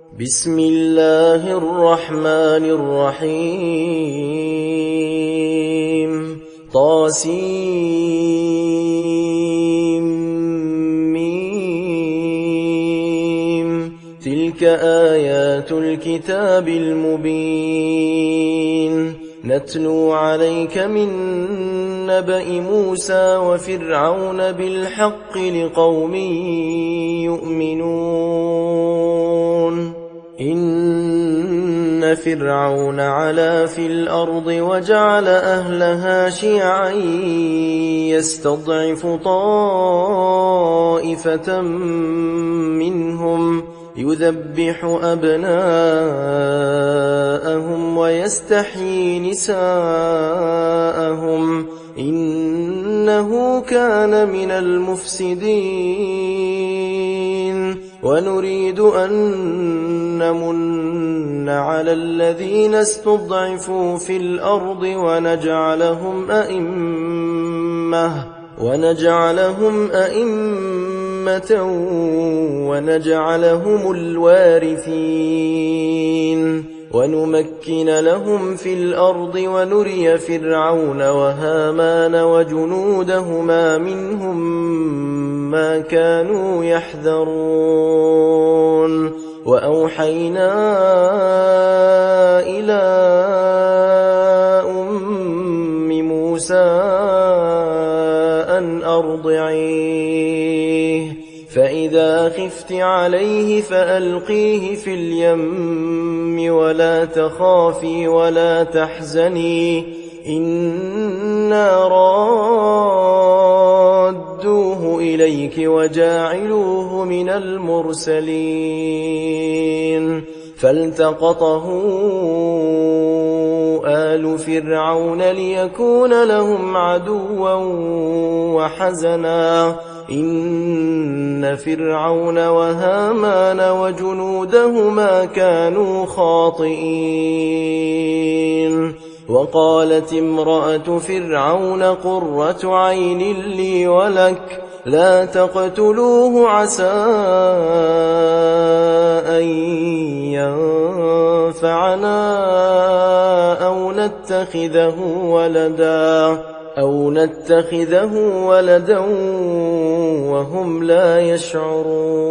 بسم الله الرحمن الرحيم طاسيم تلك آيات الكتاب المبين نتلو عليك من نبأ موسى وفرعون بالحق لقوم يؤمنون إن فرعون علا في الأرض وجعل أهلها شيعا يستضعف طائفة منهم يذبح أبناءهم ويستحيي نساءهم إنه كان من المفسدين ونريد أن نمن على الذين استضعفوا في الأرض ونجعلهم أئمة ونجعلهم الوارثين ونمكن لهم في الأرض ونري فرعون وهامان وجنودهما منهم ما كانوا يحذرون وأوحينا إلى أم موسى أن أرضعيه فإذا خفت عليه فألقيه في اليم ولا تخافي ولا تحزني إنا رادوه إليك وجاعلوه من المرسلين فالتقطه آل فرعون ليكون لهم عدوا وحزنا إن فرعون وهامان وجنودهما كانوا خاطئين وقالت امرأة فرعون قرة عين لي ولك لا تقتلوه عسى أن ينفعنا أو نتخذه ولدا وهم لا يشعرون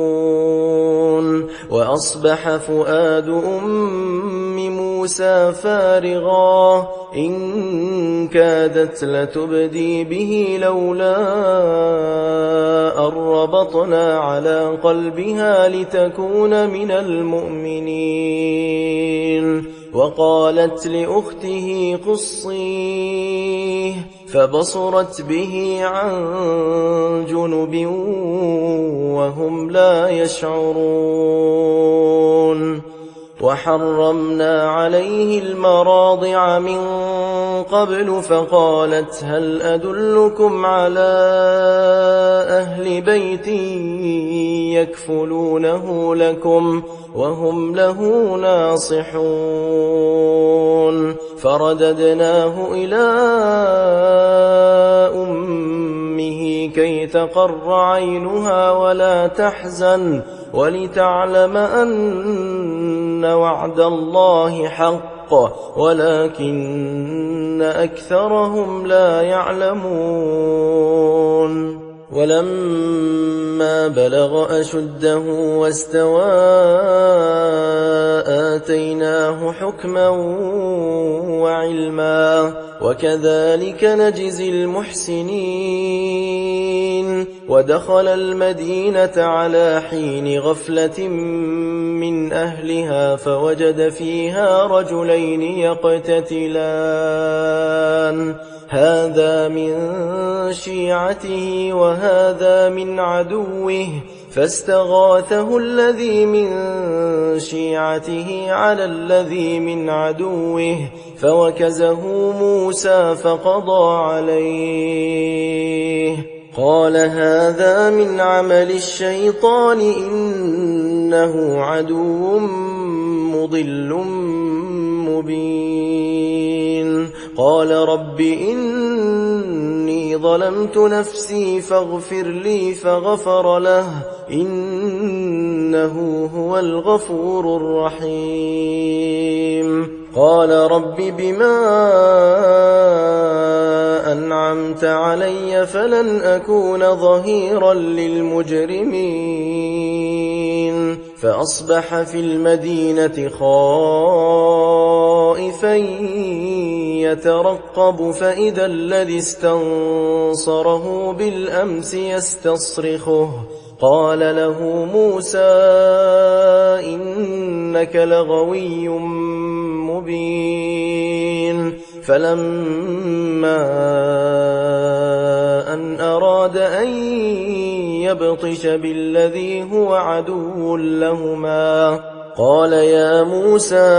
وأصبح فؤاد أم موسى فارغا إن كادت لتبدي به لولا أن ربطنا على قلبها لتكون من المؤمنين وقالت لأخته قصيه فبصرت به عن جنب وهم لا يشعرون وحرمنا عليه المراضع من قبل فقالت هل أدلكم على أهل بيت يكفلونه لكم وهم له ناصحون فرددناه إلى أمه كي تقر عينها ولا تحزن ولتعلم أن وعد الله حق ولكن أكثرهم لا يعلمون ولما بلغ أشده واستوى آتيناه حكما وعلما وكذلك نجزي المحسنين ودخل المدينة على حين غفلة من أهلها فوجد فيها رجلين يقتتلان هذا من شيعته وهذا من عدوه فاستغاثه الذي من شيعته على الذي من عدوه فوكزه موسى فقضى عليه قال هذا من عمل الشيطان إنه عدو مضل مبين قال رب إني ظلمت نفسي فاغفر لي فغفر له إنه إنه هو الغفور الرحيم قال رب بما أنعمت علي فلن أكون ظهيرا للمجرمين فأصبح في المدينة خائفا يترقب فإذا الذي استنصره بالأمس يستصرخه قال له موسى إنك لغوي مبين فلما أن أراد أن يبطش بالذي هو عدو لهما قال يا موسى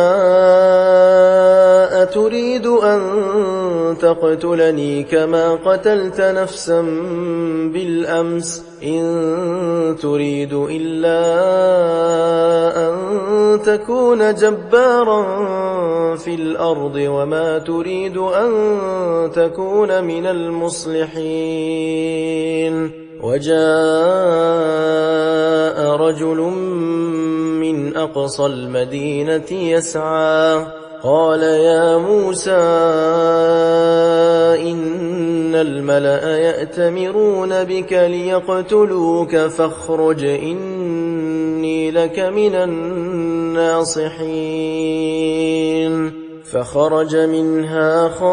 أتريد أن تقتلني كما قتلت نفسا بالأمس إن تريد إلا أن تكون جبارا في الأرض وما تريد أن تكون من المصلحين وجاء رجل من أقصى المدينة يسعى قال يا موسى إن الملأ يأتمرون بك ليقتلوك فاخرج إني لك من الناصحين فخرج منها خائفا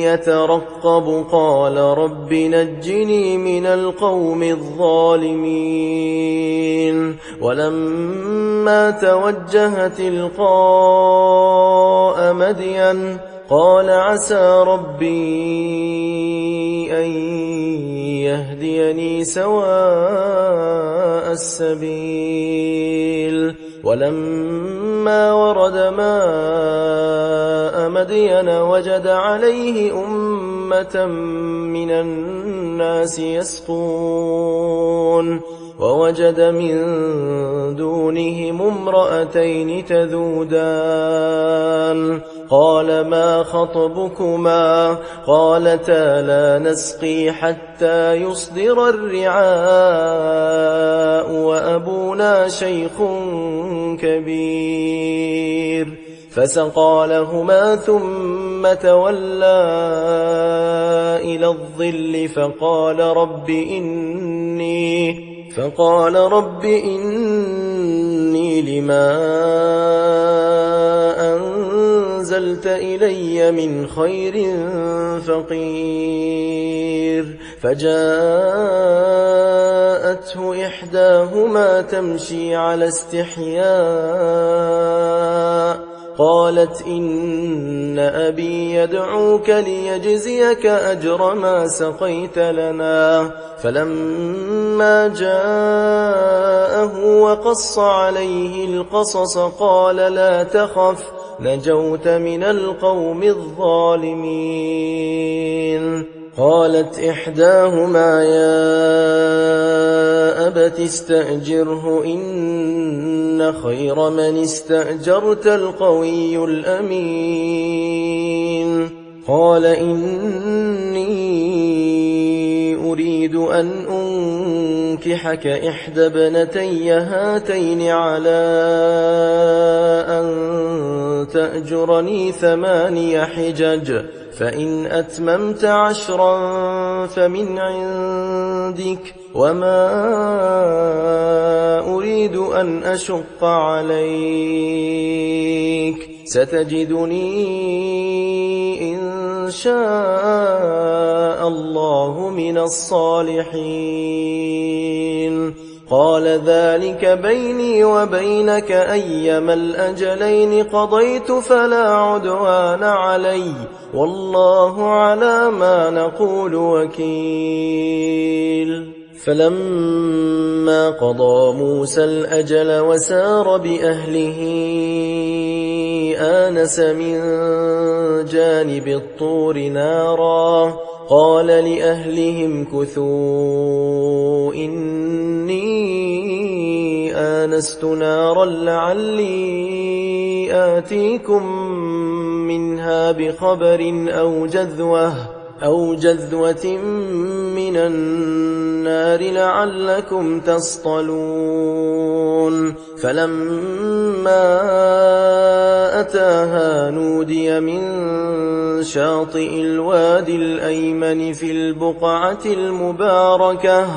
يترقب قال رب نجني من القوم الظالمين ولما توجه تلقاء مدين قال عسى ربي أن يهديني سواء السبيل ولما ورد ماء مدين وجد عليه أمة من الناس يسقون ووجد من دونهم امرأتين تذودان قال ما خطبكما قالتا لا نسقي حتى يصدر الرعاء وأبونا شيخ كبير فسقى لهما ثم تولى إلى الظل فقال رب إني لما أنزلت إلي من خير فقير فجاءته إحداهما تمشي على استحياء قالت إن أبي يدعوك ليجزيك أجر ما سقيت لنا فلما جاءه وقص عليه القصص قال لا تخف نجوت من القوم الظالمين قالت إحداهما يا أبت استأجره إن خير من استأجرت القوي الأمين قال إني أريد أن أنكحك إحدى ابنتي هاتين على أن تأجرني 8 حجج فإن أتممت 10 فمن عندك وما أريد أن أشق عليك ستجدني إن شاء الله من الصالحين قال ذلك بيني وبينك أيما الأجلين قضيت فلا عدوان علي والله على ما نقول وكيل فلما قضى موسى الأجل وسار بأهله آنس من جانب الطور نارا قال لأهلهم كثوا إني آنست نارا لعلي آتيكم منها بخبر أو جذوة أو جذوة من النار لعلكم تصطلون فلما أتاها نودي من شاطئ الوادي الأيمن في البقعة المباركة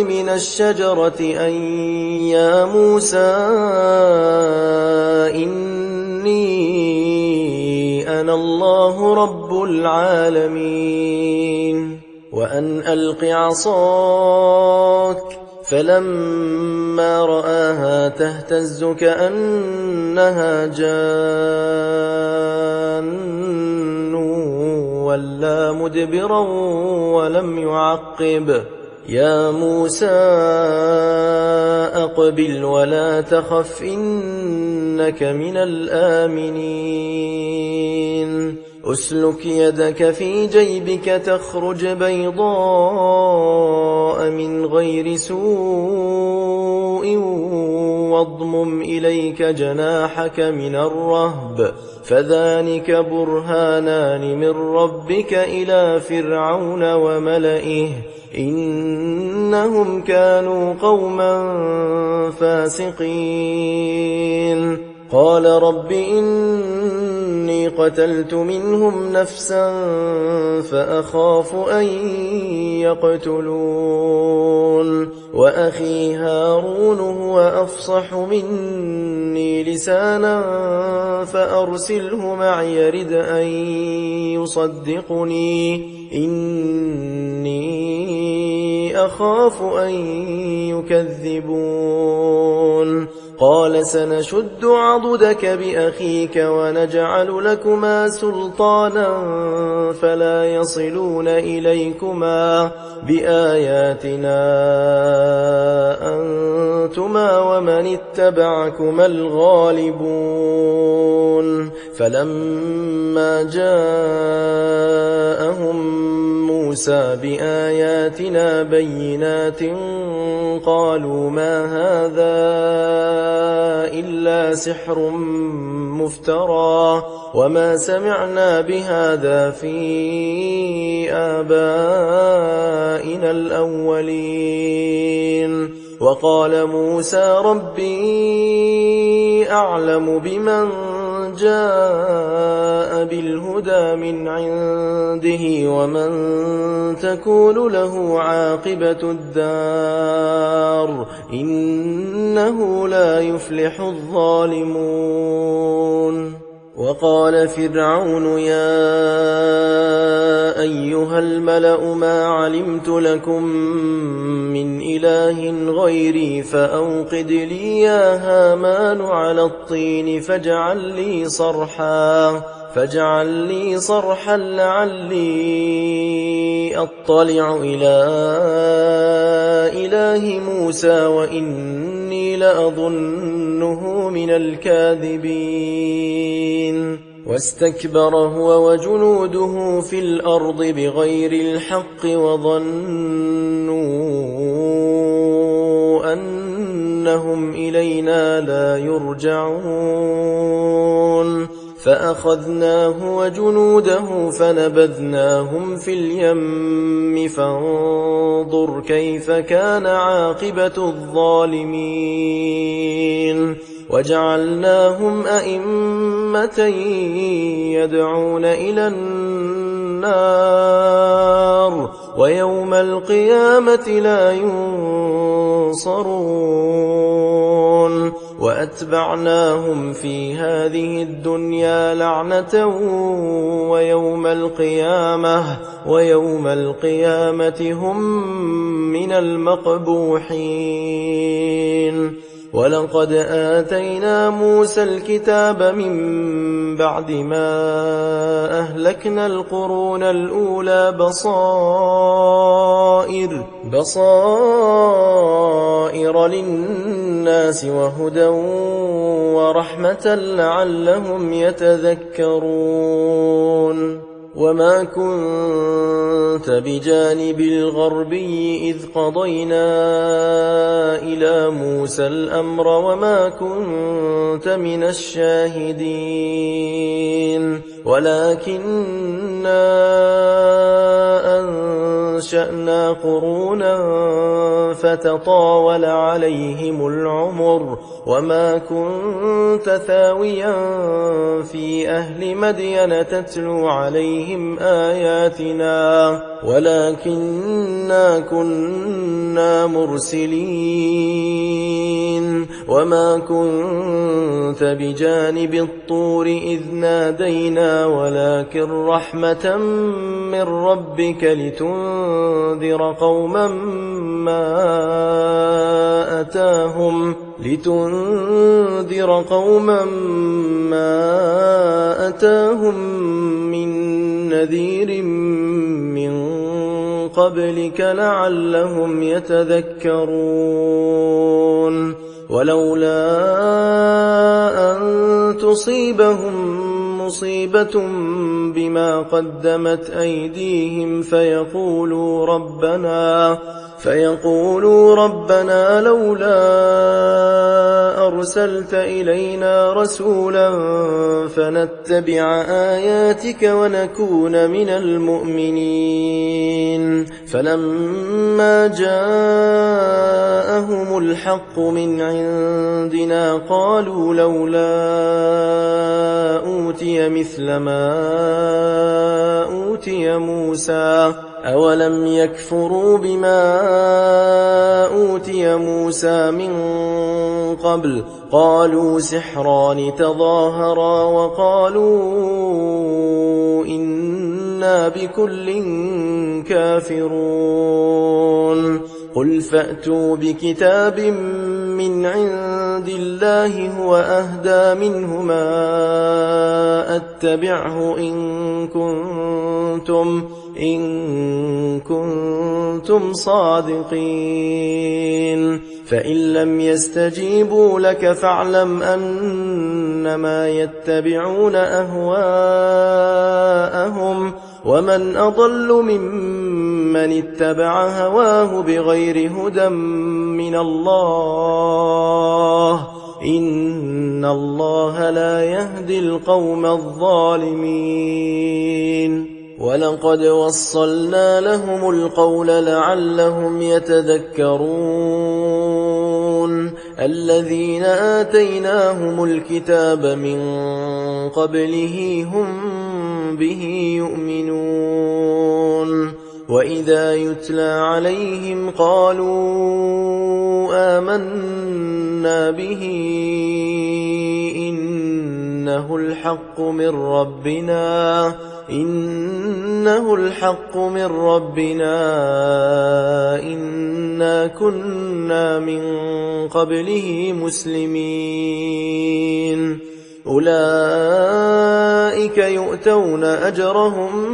من الشجرة أن يا موسى إني أنا الله رب العالمين وأن ألق عصاك فلما رآها تهتز كأنها جان ولا مدبرا ولم يعقب يا موسى أقبل ولا تخف إنك من الآمنين أسلك يدك في جيبك تخرج بيضاء من غير سوء واضمم إليك جناحك من الرهب فذلك برهانان من ربك إلى فرعون وملئه إنهم كانوا قوما فاسقين قال رب إني قتلت منهم نفسا فأخاف أن يقتلون وأخي هارون هو أفصح مني لسانا فأرسله معي يرد أن يصدقني إني أخاف أن يكذبون قال سنشد عضدك بأخيك ونجعل لكما سلطانا فلا يصلون إليكما بآياتنا أنتما ومن اتبعكما الغالبون فلما جاءهم موسى بآياتنا بينات قالوا ما هذا إلا سحر مفترى وما سمعنا بهذا في آبائنا الأولين وقال موسى ربي أعلم بمن جاء بالهدى من عنده ومن تكون له عاقبة الدار إنه لا يفلح الظالمون وقال فرعون يا أيها الملأ ما علمت لكم من إله غيري فأوقد لي يا هامان على الطين فاجعل لي صرحا لعلي أطلع إلى إله موسى وإني لأظنه من الكاذبين واستكبر هو وجنوده في الأرض بغير الحق وظنوا أنهم إلينا لا يرجعون فأخذناه وجنوده فنبذناهم في اليم فانظر كيف كان عاقبة الظالمين وجعلناهم أئمة يدعون إلى النار ويوم القيامة لا ينصرون وأتبعناهم في هذه الدنيا لعنة ويوم القيامة هم من المقبوحين ولقد آتينا موسى الكتاب من بعد ما أهلكنا القرون الأولى بصائر للناس وهدى ورحمة لعلهم يتذكرون وما كنت بجانب الغربي إذ قضينا إلى موسى الأمر وما كنت من الشاهدين ولكننا أنشأنا قرونا فتطاول عليهم العمر وما كنت ثاويا في أهل مدين تتلو عليهم آياتنا ولكننا كنا مرسلين وما كنت بجانب الطور إذ نادينا ولكن رحمة من ربك لتنذر قوما ما أتاهم من نذير من قبلك لعلهم يتذكرون ولولا أن تصيبهم مصيبة بما قدمت أيديهم فيقولوا ربنا لولا أرسلت إلينا رسولا فنتبع آياتك ونكون من المؤمنين فلما جاءهم الحق من عندنا قالوا لولا أوتي مثل ما أوتي موسى أولم يكفروا بما أوتي موسى من قبل قالوا سحران تظاهرا وقالوا إنا بكل كافرون قل فأتوا بكتاب من عند الله هو أهدى منهما أتبعه إن كنتم صادقين فإن لم يستجيبوا لك فاعلم أنما يتبعون أهواءهم ومن أضل ممن اتبع هواه بغير هدى من الله إن الله لا يهدي القوم الظالمين ولقد وصلنا لهم القول لعلهم يتذكرون الذين آتيناهم الكتاب من قبله هم به يؤمنون وإذا يتلى عليهم قالوا آمنا به إنه الحق من ربنا إنا كنا من قبله مسلمين أولئك يؤتون أجرهم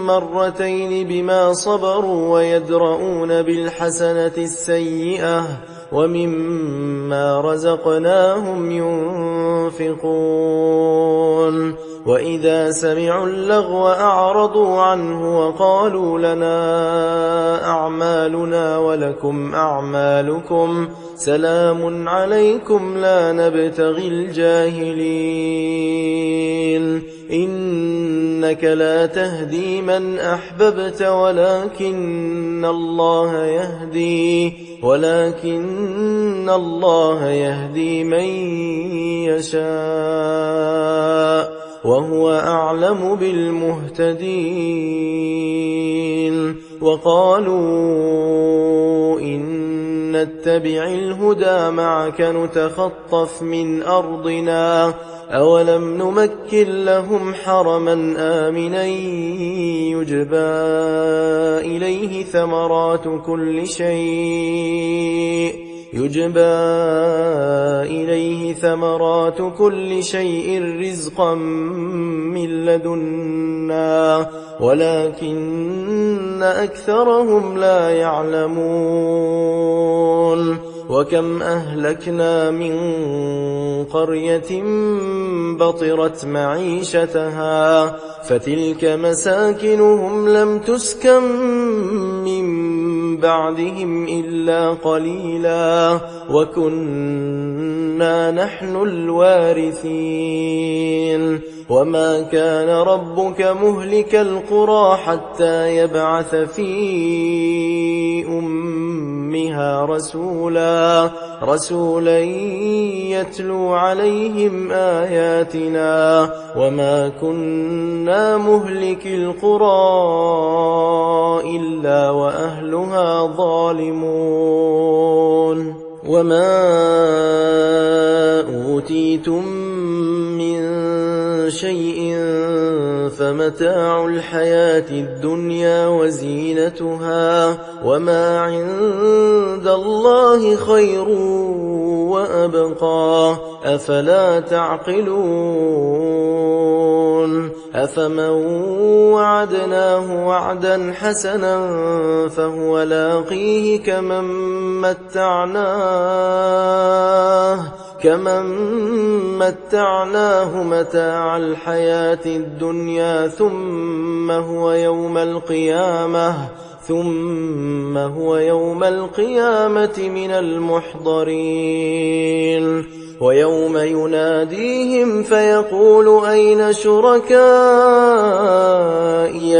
مرتين بما صبروا ويدرؤون بالحسنة السيئة ومما رزقناهم ينفقون وإذا سمعوا اللغو أعرضوا عنه وقالوا لنا أعمالنا ولكم أعمالكم سلام عليكم لا نبتغي الجاهلين إنك لا تهدي من أحببت ولكن الله يهدي من يشاء وهو أعلم بالمهتدين وقالوا إن نتبع الهدى معك نتخطف من أرضنا أولم نمكن لهم حرما آمنا يجبى إليه ثمرات كل شيء رزقا من لدنا ولكن أكثرهم لا يعلمون وكم أهلكنا من قرية بطرت معيشتها فتلك مساكنهم لم تسكن من بعدهم إلا قليلا وكنا نحن الوارثين وما كان ربك مهلك القرى حتى يبعث في أمها رسولا يتلو عليهم آياتنا وما كنا مهلك القرى إلا وأهلها ظالمون وما أوتيتم من شيء فمتاع الحياة الدنيا وزينتها وما عند الله خير وأبقى أفلا تعقلون أفمن وعدناه وعدا حسنا فهو لاقيه كمن متعناه متاع الحياة الدنيا ثم هو يوم القيامة من المحضرين ويوم يناديهم فيقول أين شركائي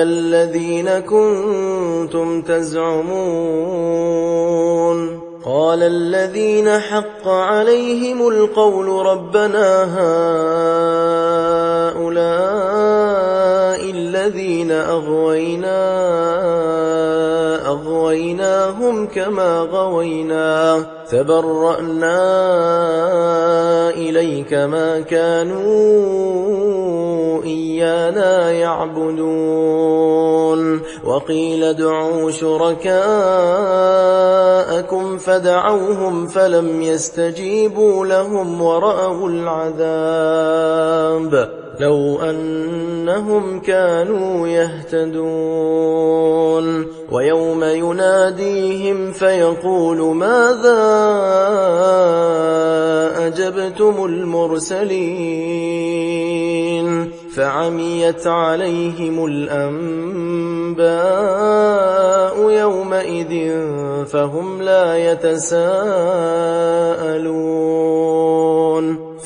الذين كنتم تزعمون قال الذين حق عليهم القول ربنا هؤلاء الذين أغويناهم كما غوينا تبرأنا إليك ما كانوا إيانا يعبدون وقيل ادعوا شركاءكم فدعوهم فلم يستجيبوا لهم ورأوا العذاب لو أنهم كانوا يهتدون ويوم يناديهم فيقول ماذا أجبتم المرسلين فعميت عليهم الأنباء يومئذ فهم لا يتساءلون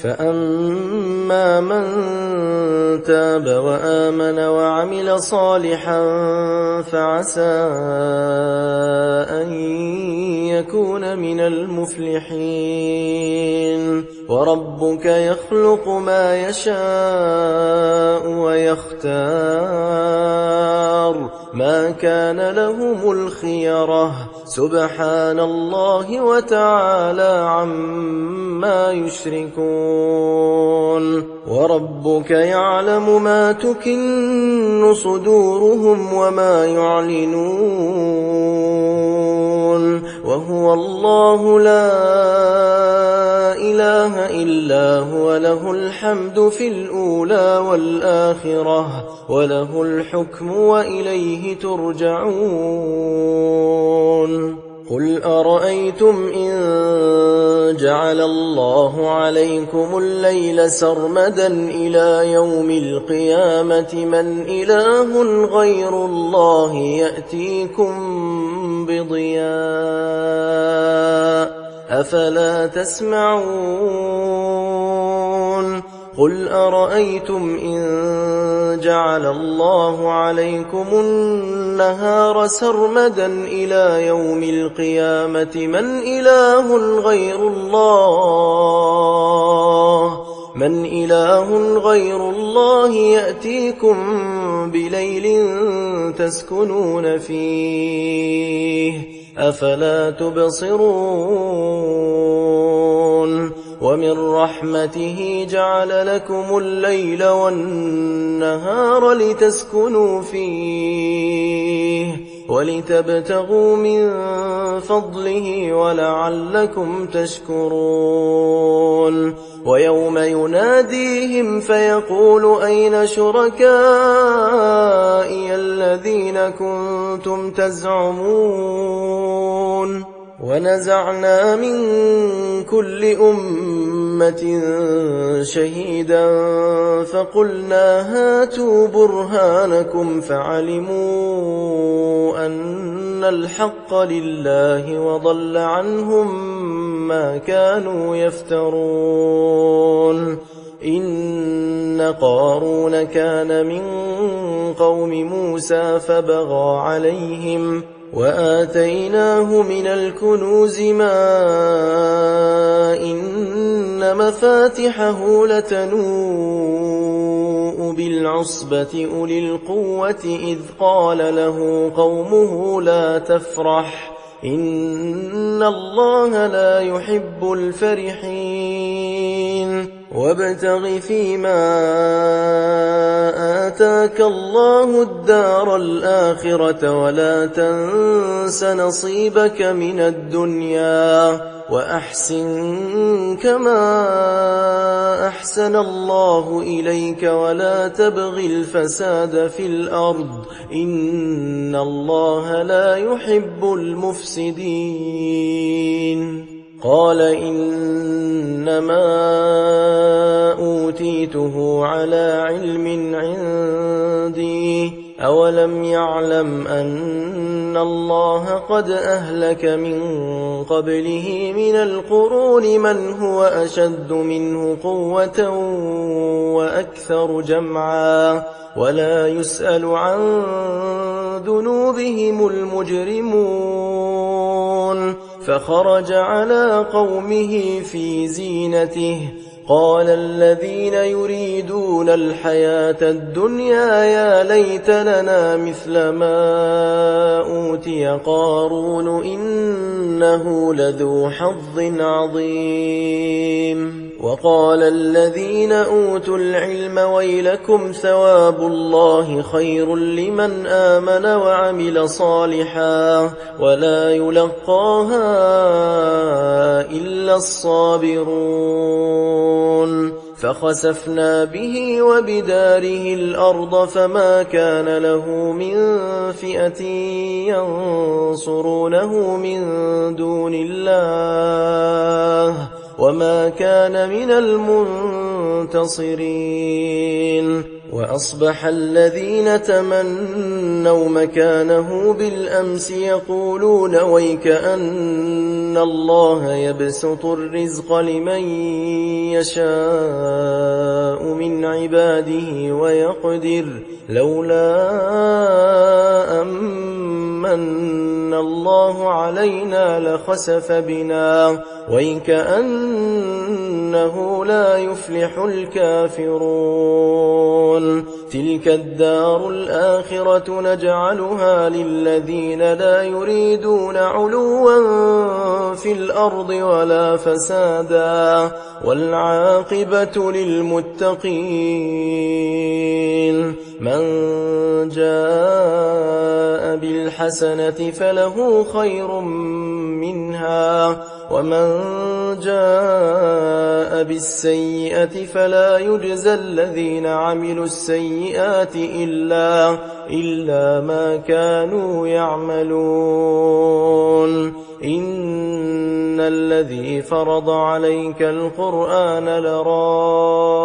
فأما من تاب وآمن وعمل صالحا فعسى أن يكون من المفلحين وربك يخلق ما يشاء ويختار ما كان لهم الخيرة سبحان الله وتعالى عما يشركون وربك يعلم ما تكن صدورهم وما يعلنون وهو الله لا إله إلا هو له الحمد في الأولى والآخرة وله الحكم وإليه ترجعون قل أرأيتم إن جعل الله عليكم الليل سرمدا إلى يوم القيامة من إله غير الله يأتيكم بضياء أفلا تسمعون قل أرأيتم إن جعل الله عليكم النهار سرمدا إلى يوم القيامة من إله غير الله يأتيكم بليل تسكنون فيه أفلا تبصرون ومن رحمته جعل لكم الليل والنهار لتسكنوا فيه ولتبتغوا من فضله ولعلكم تشكرون ويوم يناديهم فيقول أين شركائي الذين كنتم تزعمون ونزعنا من كل أمة شهيدا فقلنا هاتوا برهانكم فعلموا أن الحق لله وضل عنهم ما كانوا يفترون إن قارون كان من قوم موسى فبغى عليهم وآتيناه من الكنوز ما إن مفاتحه لتنوء بالعصبة أولي القوة إذ قال له قومه لا تفرح إن الله لا يحب الفرحين وابتغ فيما آتاك الله الدار الآخرة ولا تنس نصيبك من الدنيا وأحسن كما أحسن الله إليك ولا تبغ الفساد في الأرض إن الله لا يحب المفسدين قال إنما أوتيته على علم عندي أولم يعلم أن الله قد أهلك من قبله من القرون من هو أشد منه قوة وأكثر جمعا ولا يسأل عن ذنوبهم المجرمون فخرج على قومه في زينته قال الذين يريدون الحياة الدنيا يا ليت لنا مثل ما أوتي قارون إنه لذو حظ عظيم وقال الذين أوتوا العلم ويلكم ثواب الله خير لمن آمن وعمل صالحا ولا يلقاها إلا الصابرون فخسفنا به وبداره الأرض فما كان له من فئة ينصرونه من دون الله وما كان من المنتصرين وأصبح الذين تمنوا مكانه بالأمس يقولون ويك أن الله يبسط الرزق لمن يشاء من عباده ويقدر لولا أمن الله علينا لخسف بنا ويكأنه لا يفلح الكافرون تلك الدار الآخرة نجعلها للذين لا يريدون علوا في الأرض ولا فسادا والعاقبة للمتقين من جاء بالحسنة فله خير منها ومن جاء بالسيئة فلا يجزى الذين عملوا السيئات إلا ما كانوا يعملون إن الذي فرض عليك القرآن لرادك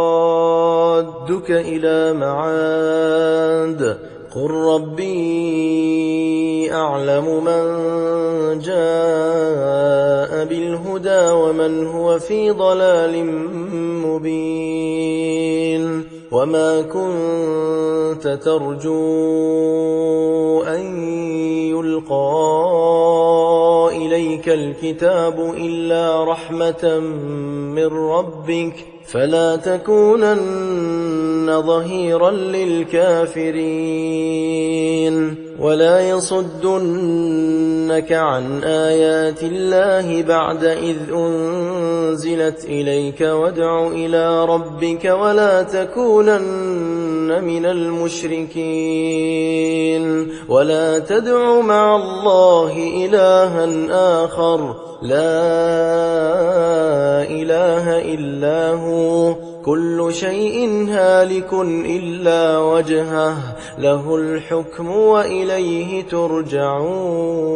إلى معاد قل ربي أعلم من جاء بالهدى ومن هو في ضلال مبين وما كنت ترجو أن يلقى إليك الكتاب إلا رحمة من ربك فلا تكونن ظهيرا للكافرين ولا يصدنك عن آيات الله بعد إذ أنزلت إليك وادع إلى ربك ولا تكونن من المشركين ولا تدع مع الله إلها آخر لا إله إلا هو كل شيء هالك إلا وجهه له الحكم وإليه ترجعون